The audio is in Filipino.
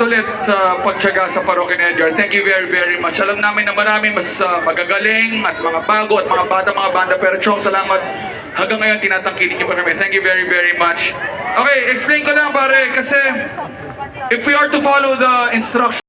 ulit sa pagtyaga sa Parokya ni Edgar. Thank you very, very much. Alam namin na marami mas magagaling at mga bago at mga bata, mga banda. Pero Chong, salamat. Hanggang ngayon, tinatangkilin niyo pa namin. Thank you very, very much. Okay, explain ko lang pare, kasi if we are to follow the instructions,